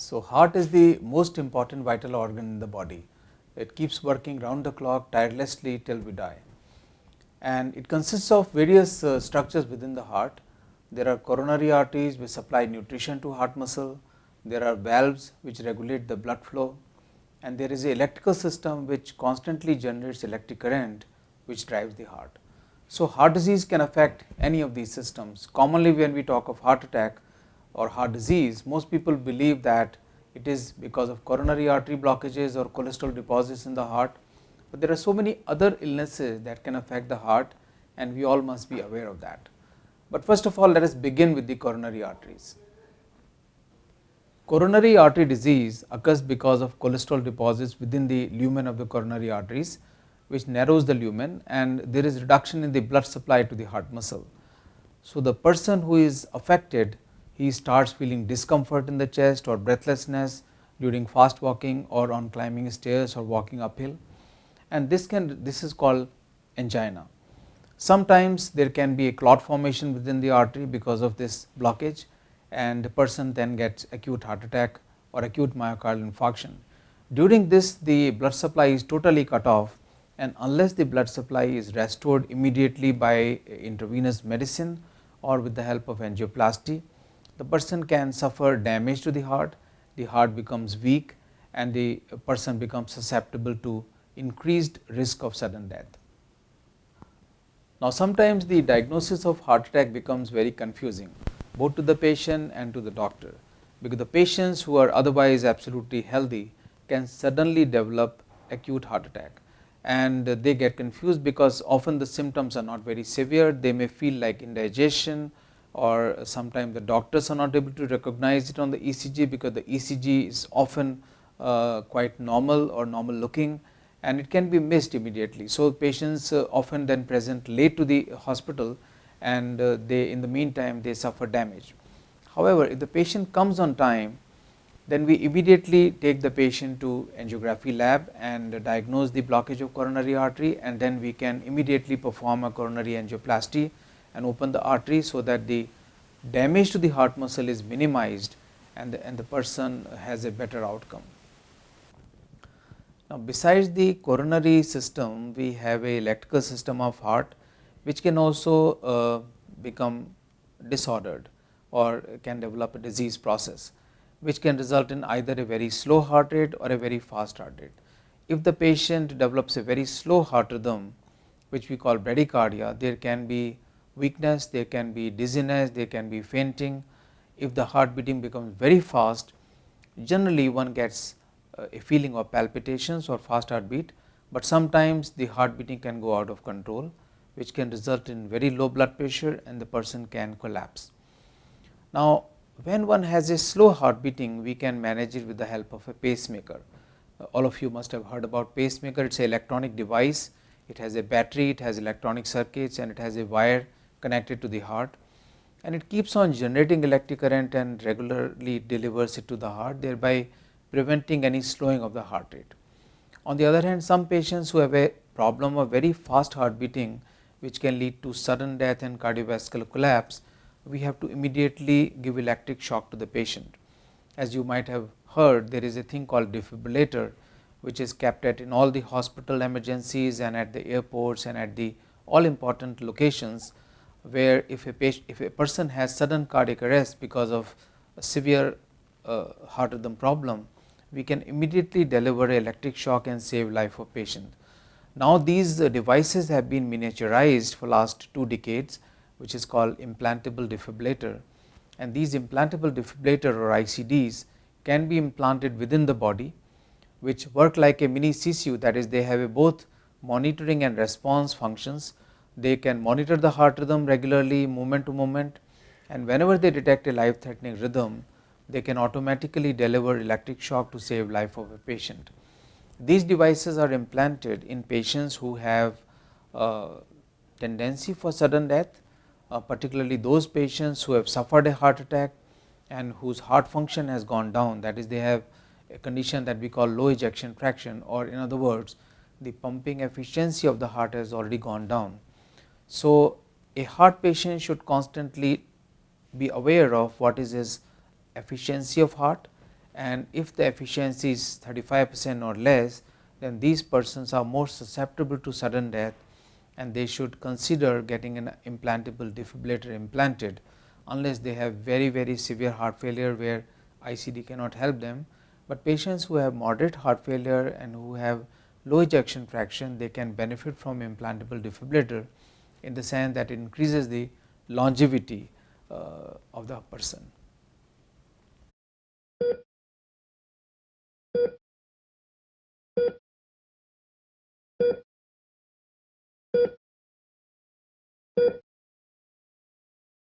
So, heart is the most important vital organ in the body. It keeps working round the clock tirelessly till we die, and it consists of various structures within the heart. There are coronary arteries which supply nutrition to heart muscle, there are valves which regulate the blood flow, and there is a electrical system which constantly generates electric current which drives the heart. So, heart disease can affect any of these systems. Commonly when we talk of heart attack or heart disease, most people believe that it is because of coronary artery blockages or cholesterol deposits in the heart, but there are so many other illnesses that can affect the heart, and we all must be aware of that. But first of all, let us begin with the coronary arteries. Coronary artery disease occurs because of cholesterol deposits within the lumen of the coronary arteries, which narrows the lumen, and there is reduction in the blood supply to the heart muscle. So, the person who is affected, he starts feeling discomfort in the chest or breathlessness during fast walking or on climbing stairs or walking uphill, and this is called angina. Sometimes there can be a clot formation within the artery because of this blockage, and the person then gets acute heart attack or acute myocardial infarction. During this, the blood supply is totally cut off, and unless the blood supply is restored immediately by intravenous medicine or with the help of angioplasty, the person can suffer damage to the heart becomes weak, and the person becomes susceptible to increased risk of sudden death. Now, sometimes the diagnosis of heart attack becomes very confusing both to the patient and to the doctor, because the patients who are otherwise absolutely healthy can suddenly develop acute heart attack, and they get confused because often the symptoms are not very severe. They may feel like indigestion, or sometimes the doctors are not able to recognize it on the ECG because the ECG is often quite normal or normal looking, and it can be missed immediately. So, patients often then present late to the hospital, and they, in the meantime, they suffer damage. However, if the patient comes on time, then we immediately take the patient to angiography lab and diagnose the blockage of coronary artery, and then we can immediately perform a coronary angioplasty and open the artery so that the damage to the heart muscle is minimized, and the person has a better outcome. Now, besides the coronary system, we have a electrical system of heart which can also become disordered or can develop a disease process, which can result in either a very slow heart rate or a very fast heart rate. If the patient develops a very slow heart rhythm, which we call bradycardia, there can be weakness, there can be dizziness, there can be fainting. If the heart beating becomes very fast, generally one gets a feeling of palpitations or fast heartbeat, but sometimes the heart beating can go out of control, which can result in very low blood pressure and the person can collapse. Now, when one has a slow heart beating, we can manage it with the help of a pacemaker. All of you must have heard about pacemaker. It is an electronic device. It has a battery, it has electronic circuits, and it has a wire connected to the heart, and it keeps on generating electric current and regularly delivers it to the heart, thereby preventing any slowing of the heart rate. On the other hand, some patients who have a problem of very fast heart beating, which can lead to sudden death and cardiovascular collapse, we have to immediately give electric shock to the patient. As you might have heard, there is a thing called defibrillator, which is kept at in all the hospital emergencies and at the airports and at the all important locations, where if a person has sudden cardiac arrest because of a severe heart rhythm problem, we can immediately deliver electric shock and save life of patient. Now, these devices have been miniaturized for last 2 decades, which is called implantable defibrillator, and these implantable defibrillator or ICDs can be implanted within the body, which work like a mini CCU, that is, they have a both monitoring and response functions. They can monitor the heart rhythm regularly, moment to moment, and whenever they detect a life threatening rhythm, they can automatically deliver electric shock to save life of a patient. These devices are implanted in patients who have tendency for sudden death, particularly those patients who have suffered a heart attack and whose heart function has gone down, that is, they have a condition that we call low ejection fraction, or in other words, the pumping efficiency of the heart has already gone down. So, a heart patient should constantly be aware of what is his efficiency of heart and if the efficiency is 35% or less, then these persons are more susceptible to sudden death, and they should consider getting an implantable defibrillator implanted, unless they have very severe heart failure where ICD cannot help them. But patients who have moderate heart failure and who have low ejection fraction, they can benefit from implantable defibrillator, in the sense that it increases the longevity of the person.